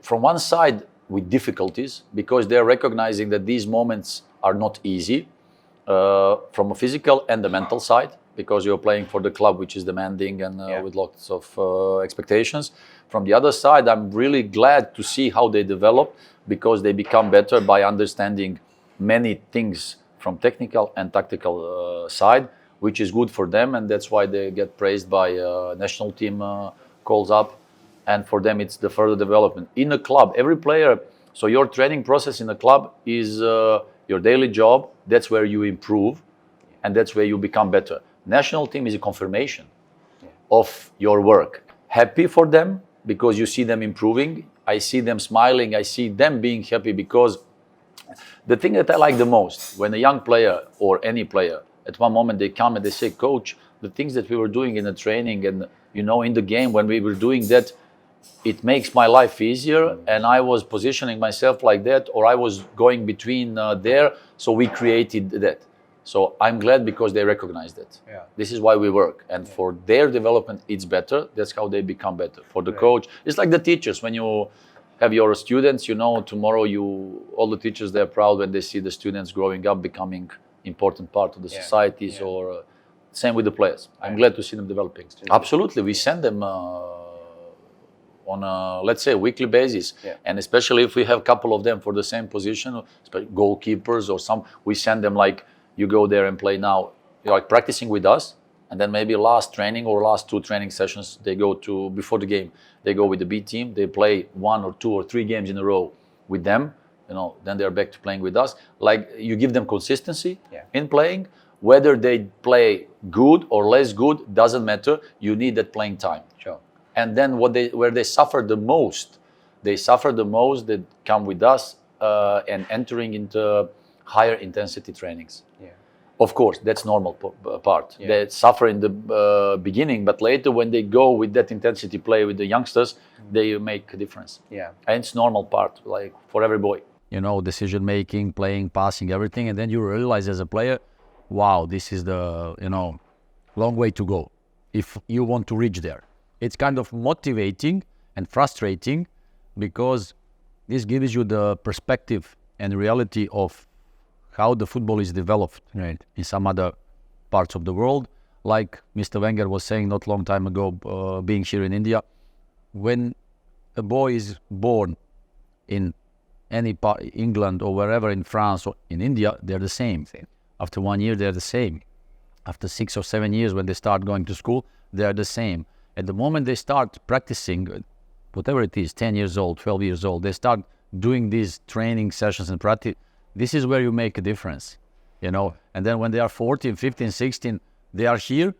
from one side with difficulties because they're recognizing that these moments are not easy from a physical and the mental side, because you're playing for the club, which is demanding and with lots of expectations. From the other side, I'm really glad to see how they develop, because they become better by understanding many things from technical and tactical side, which is good for them, and that's why they get praised by national team calls up, and for them it's the further development. In a club, every player, so your training process in a club is your daily job, that's where you improve, and that's where you become better. National team is a confirmation of your work. Happy for them, because you see them improving, I see them smiling, I see them being happy, because the thing that I like the most, when a young player or any player, at one moment they come and they say, coach, the things that we were doing in the training and in the game, when we were doing that, it makes my life easier, and I was positioning myself like that, or I was going between there, so we created that. So I'm glad, because they recognize that. Yeah. This is why we work. And for their development, it's better. That's how they become better. For the coach, it's like the teachers. When you have your students, tomorrow all the teachers, they're proud when they see the students growing up, becoming important part of the societies, or same with the players. I'm glad to see them developing. Absolutely. We send them on a, let's say, weekly basis. Yeah. And especially if we have a couple of them for the same position, goalkeepers or some, we send them like, you go there and play now, you're like practicing with us, and then maybe last training or last 2 training sessions, they go to, before the game, they go with the B team, they play 1 or 2 or 3 games in a row with them, then they're back to playing with us. Like, you give them consistency in playing, whether they play good or less good, doesn't matter, you need that playing time. Sure. And then where they suffer the most, that come with us and entering into higher intensity trainings. Yeah. Of course, that's normal part. Yeah. They suffer in the beginning, but later when they go with that intensity play with the youngsters, they make a difference. Yeah. And it's normal part, like for every boy. Decision making, playing, passing, everything, and then you realize as a player, wow, this is the long way to go if you want to reach there. It's kind of motivating and frustrating, because this gives you the perspective and reality of how the football is developed in some other parts of the world. Like Mr. Wenger was saying not long time ago, being here in India, when a boy is born in any part, England or wherever, in France or in India, they're the same. After 1 year, they're the same. After 6 or 7 years, when they start going to school, they're the same. At the moment they start practicing, whatever it is, 10 years old, 12 years old, they start doing these training sessions and practice. This is where you make a difference, And then when they are 14, 15, 16, they are here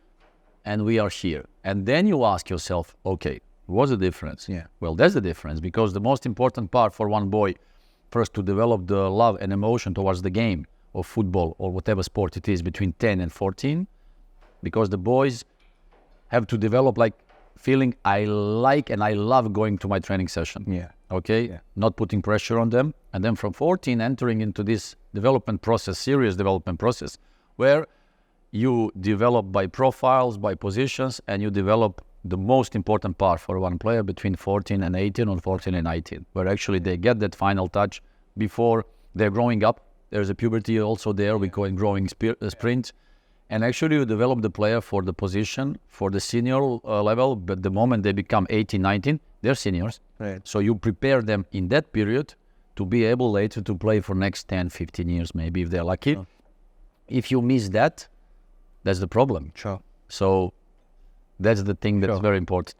and we are here. And then you ask yourself, okay, what's the difference? Yeah. Well, that's the difference, because the most important part for one boy, first to develop the love and emotion towards the game of football or whatever sport it is between 10 and 14, because the boys have to develop like feeling I like and I love going to my training session. Yeah. Okay. Yeah. Not putting pressure on them. And then from 14 entering into this development process, serious development process, where you develop by profiles, by positions, and you develop the most important part for one player between 14 and 18 or 14 and 19, where actually they get that final touch before they're growing up. There's a puberty also there, we call it growing sprint. And actually you develop the player for the position, for the senior level, but the moment they become 18, 19, they're seniors. Right. So you prepare them in that period to be able later to play for next 10, 15 years, maybe if they're lucky. Oh. If you miss that, that's the problem. Sure. So that's the thing that's very important.